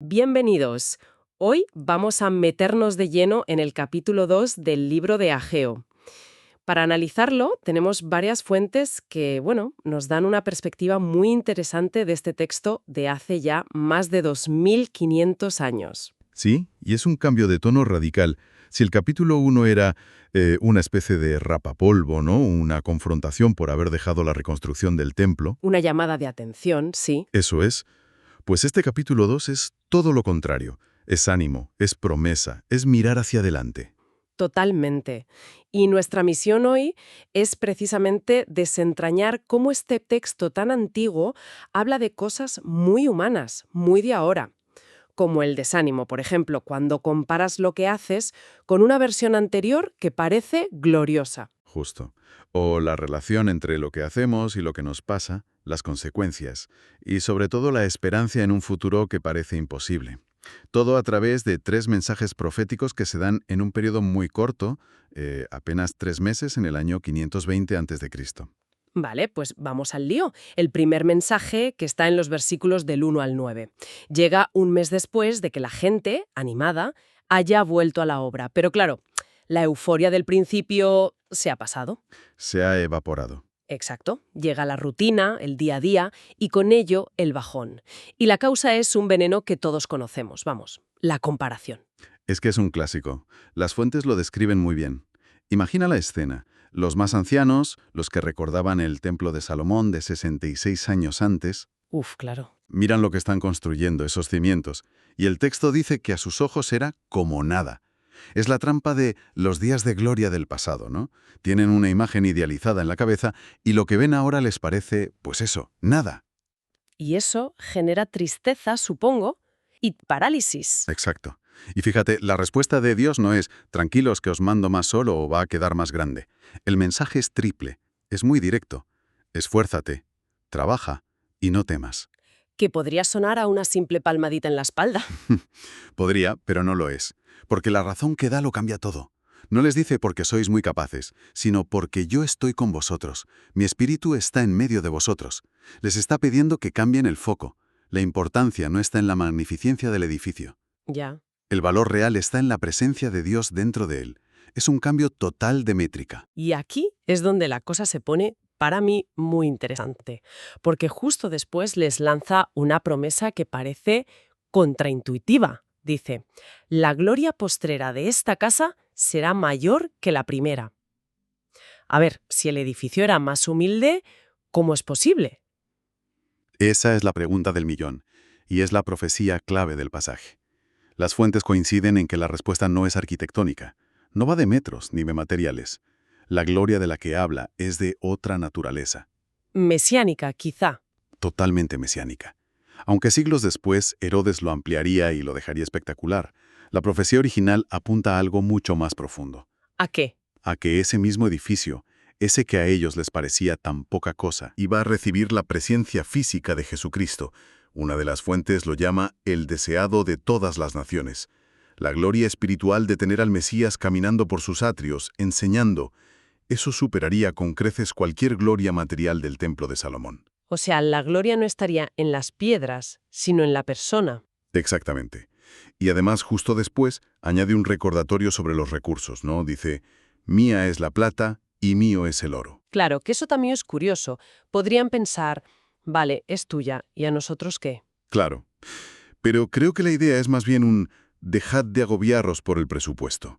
Bienvenidos. Hoy vamos a meternos de lleno en el capítulo 2 del libro de Ageo. Para analizarlo, tenemos varias fuentes que, nos dan una perspectiva muy interesante de este texto de hace ya más de 2500 años. Sí, y es un cambio de tono radical. Si el capítulo 1 era una especie de rapapolvo, ¿no? Una confrontación por haber dejado la reconstrucción del templo, Una llamada de atención, sí, eso es, pues este capítulo 2 es todo lo contrario. Es ánimo, es promesa, es mirar hacia adelante. totalmente. Y nuestra misión hoy es precisamente desentrañar cómo este texto tan antiguo habla de cosas muy humanas, muy de ahora. Como el desánimo, por ejemplo, cuando comparas lo que haces con una versión anterior que parece gloriosa. Justo. O la relación entre lo que hacemos y lo que nos pasa, las consecuencias, y sobre todo la esperanza en un futuro que parece imposible. Todo a través de 3 mensajes proféticos que se dan en un periodo muy corto, apenas 3 meses en el año 520 a.C. Vale, pues vamos al lío. El primer mensaje, que está en los versículos del 1 al 9, llega un mes después de que la gente, animada, haya vuelto a la obra. Pero claro, la euforia del principio se ha pasado. Se ha evaporado. Exacto. Llega la rutina, el día a día, y con ello el bajón. Y la causa es un veneno que todos conocemos, vamos, la comparación. Es que es un clásico. Las fuentes lo describen muy bien. Imagina la escena. Los más ancianos, los que recordaban el templo de Salomón de 66 años antes, Uf, claro. miran lo que están construyendo, esos cimientos, y el texto dice que a sus ojos era como nada. Es la trampa de los días de gloria del pasado, ¿no? Tienen una imagen idealizada en la cabeza y lo que ven ahora les parece, pues eso, nada. Y eso genera tristeza, supongo, y parálisis. Exacto. Y fíjate, la respuesta de Dios no es, tranquilos que os mando más solo o va a quedar más grande. El mensaje es triple, es muy directo. Esfuérzate, trabaja y no temas. Que podría sonar a una simple palmadita en la espalda. Podría, pero no lo es. Porque la razón que da lo cambia todo. No les dice porque sois muy capaces, sino porque yo estoy con vosotros. Mi espíritu está en medio de vosotros. Les está pidiendo que cambien el foco. La importancia no está en la magnificencia del edificio. Ya. El valor real está en la presencia de Dios dentro de él. Es un cambio total de métrica. Y aquí es donde la cosa se pone, para mí, muy interesante, porque justo después les lanza una promesa que parece contraintuitiva. Dice, la gloria postrera de esta casa será mayor que la primera. A ver, si el edificio era más humilde, ¿cómo es posible? Esa es la pregunta del millón, y es la profecía clave del pasaje. Las fuentes coinciden en que la respuesta no es arquitectónica, no va de metros ni de materiales. La gloria de la que habla es de otra naturaleza, Mesiánica, quizá. totalmente mesiánica. Aunque siglos después Herodes lo ampliaría y lo dejaría espectacular, la profecía original apunta a algo mucho más profundo. ¿A qué? A que ese mismo edificio, ese que a ellos les parecía tan poca cosa, iba a recibir la presencia física de Jesucristo. Una de las fuentes lo llama el deseado de todas las naciones. La gloria espiritual de tener al Mesías caminando por sus atrios, enseñando, eso superaría con creces cualquier gloria material del templo de Salomón. O sea, la gloria no estaría en las piedras, sino en la persona. Exactamente. Y además, justo después, añade un recordatorio sobre los recursos, ¿no? Dice, mía es la plata y mío es el oro. Claro, que eso también es curioso. Podrían pensar, vale, es tuya, ¿y a nosotros qué? Claro. Pero creo que la idea es más bien un dejad de agobiaros por el presupuesto.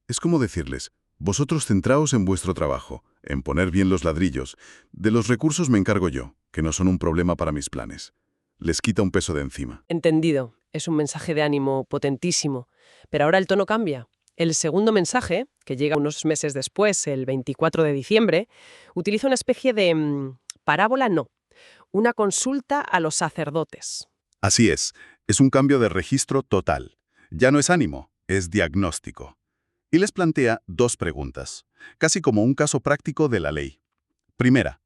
Es como decirles, vosotros centraos en vuestro trabajo, en poner bien los ladrillos. De los recursos me encargo yo, que no son un problema para mis planes. Les quita un peso de encima. Entendido. Es un mensaje de ánimo potentísimo. Pero ahora el tono cambia. El segundo mensaje, que llega unos meses después, el 24 de diciembre, utiliza una especie de parábola, no, una consulta a los sacerdotes. Así es un cambio de registro total. Ya no es ánimo, es diagnóstico. Y les plantea 2 preguntas, casi como un caso práctico de la ley. Primera,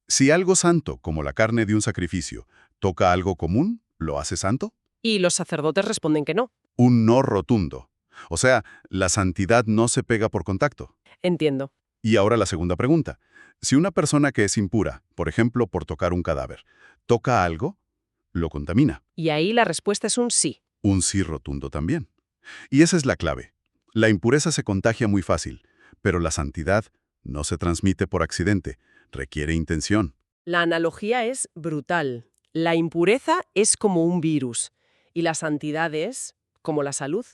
si algo santo, como la carne de un sacrificio, toca algo común, ¿lo hace santo? Y los sacerdotes responden que no. Un no rotundo. O sea, la santidad no se pega por contacto. Entiendo. Y ahora la segunda pregunta. Si una persona que es impura, por ejemplo por tocar un cadáver, toca algo, lo contamina. Y ahí la respuesta es un sí. Un sí rotundo también. Y esa es la clave. La impureza se contagia muy fácil, pero la santidad no se transmite por accidente, requiere intención. La analogía es brutal. La impureza es como un virus y la santidad es como la salud.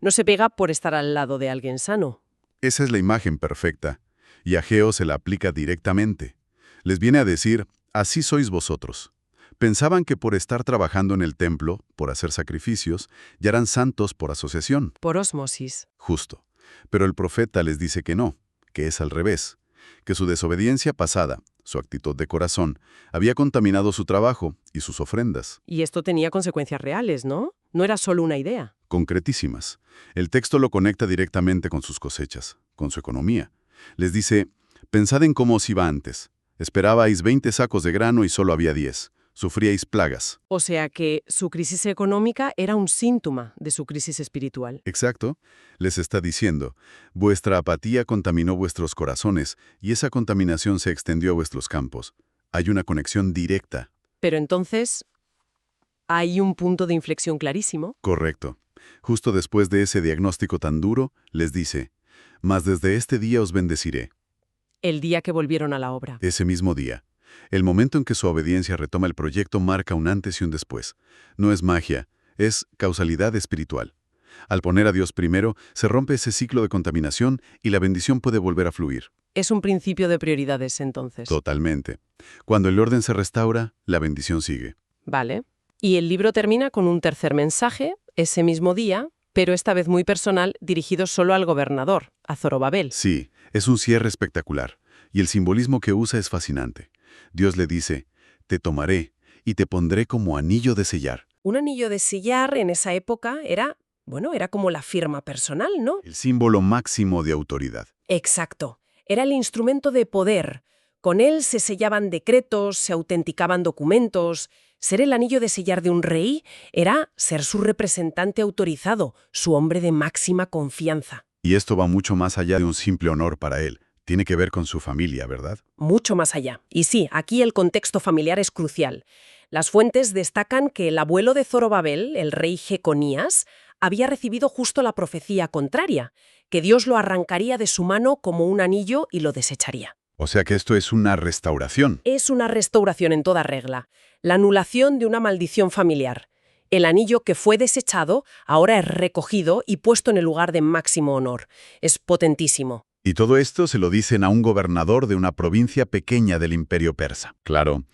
No se pega por estar al lado de alguien sano. Esa es la imagen perfecta, y Ageo se la aplica directamente. Les viene a decir, así sois vosotros. Pensaban que por estar trabajando en el templo, por hacer sacrificios, ya eran santos por asociación. Por ósmosis. Justo. Pero el profeta les dice que no, que es al revés, que su desobediencia pasada, su actitud de corazón, había contaminado su trabajo y sus ofrendas. Y esto tenía consecuencias reales, ¿no? No era solo una idea. Concretísimas. El texto lo conecta directamente con sus cosechas, con su economía. Les dice, pensad en cómo os iba antes. Esperabais 20 sacos de grano y solo había 10. Sufríais plagas. O sea que su crisis económica era un síntoma de su crisis espiritual. Exacto. Les está diciendo, vuestra apatía contaminó vuestros corazones y esa contaminación se extendió a vuestros campos. Hay una conexión directa. Pero entonces, hay un punto de inflexión clarísimo. Correcto. Justo después de ese diagnóstico tan duro, les dice, mas desde este día os bendeciré. El día que volvieron a la obra. Ese mismo día. El momento en que su obediencia retoma el proyecto marca un antes y un después. No es magia, es causalidad espiritual. Al poner a Dios primero, se rompe ese ciclo de contaminación y la bendición puede volver a fluir. Es un principio de prioridades, entonces. Totalmente. Cuando el orden se restaura, la bendición sigue. Vale. Y el libro termina con un tercer mensaje, ese mismo día, pero esta vez muy personal, dirigido solo al gobernador, a Zorobabel. Sí, es un cierre espectacular. Y el simbolismo que usa es fascinante. Dios le dice, te tomaré y te pondré como anillo de sellar. Un anillo de sillar en esa época era como la firma personal, ¿no? El símbolo máximo de autoridad. Exacto. Era el instrumento de poder. Con él se sellaban decretos, se autenticaban documentos. Ser el anillo de sellar de un rey era ser su representante autorizado, su hombre de máxima confianza. Y esto va mucho más allá de un simple honor para él. Tiene que ver con su familia, ¿verdad? Mucho más allá. Y sí, aquí el contexto familiar es crucial. Las fuentes destacan que el abuelo de Zorobabel, el rey Jeconías, había recibido justo la profecía contraria, que Dios lo arrancaría de su mano como un anillo y lo desecharía. O sea que esto es una restauración. Es una restauración en toda regla, la anulación de una maldición familiar. El anillo que fue desechado ahora es recogido y puesto en el lugar de máximo honor. Es potentísimo. Y todo esto se lo dicen a un gobernador de una provincia pequeña del imperio persa. Claro.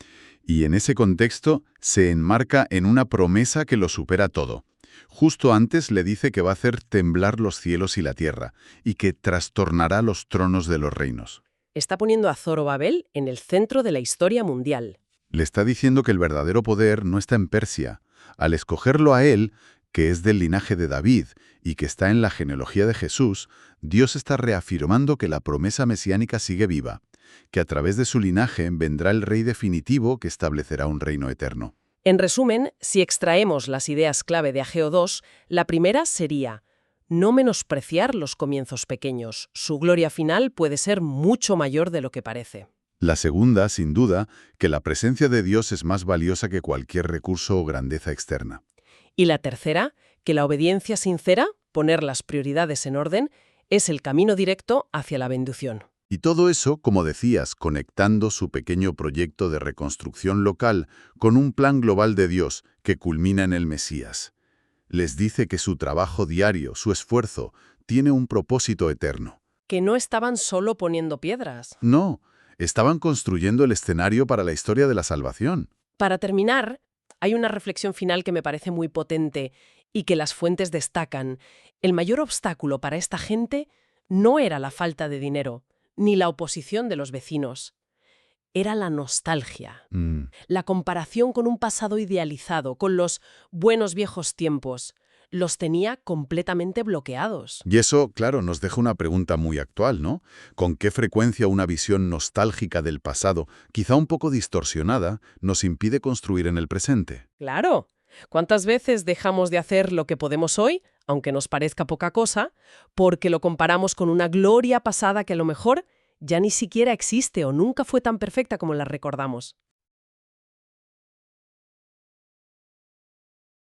Y en ese contexto se enmarca en una promesa que lo supera todo. Justo antes le dice que va a hacer temblar los cielos y la tierra, y que trastornará los tronos de los reinos. Está poniendo a Zorobabel en el centro de la historia mundial. Le está diciendo que el verdadero poder no está en Persia. Al escogerlo a él, que es del linaje de David y que está en la genealogía de Jesús, Dios está reafirmando que la promesa mesiánica sigue viva, que a través de su linaje vendrá el rey definitivo que establecerá un reino eterno. En resumen, si extraemos las ideas clave de Ageo 2, la primera sería: no menospreciar los comienzos pequeños. Su gloria final puede ser mucho mayor de lo que parece. La segunda, sin duda, que la presencia de Dios es más valiosa que cualquier recurso o grandeza externa. Y la tercera, que la obediencia sincera, poner las prioridades en orden, es el camino directo hacia la bendición. Y todo eso, como decías, conectando su pequeño proyecto de reconstrucción local con un plan global de Dios que culmina en el Mesías. Les dice que su trabajo diario, su esfuerzo, tiene un propósito eterno. Que no estaban solo poniendo piedras. No, estaban construyendo el escenario para la historia de la salvación. Para terminar, hay una reflexión final que me parece muy potente y que las fuentes destacan. El mayor obstáculo para esta gente no era la falta de dinero, ni la oposición de los vecinos. Era la nostalgia, la comparación con un pasado idealizado, con los buenos viejos tiempos. Los tenía completamente bloqueados. Y eso, claro, nos deja una pregunta muy actual, ¿no? ¿Con qué frecuencia una visión nostálgica del pasado, quizá un poco distorsionada, nos impide construir en el presente? Claro. ¿Cuántas veces dejamos de hacer lo que podemos hoy, aunque nos parezca poca cosa, porque lo comparamos con una gloria pasada que a lo mejor ya ni siquiera existe o nunca fue tan perfecta como la recordamos?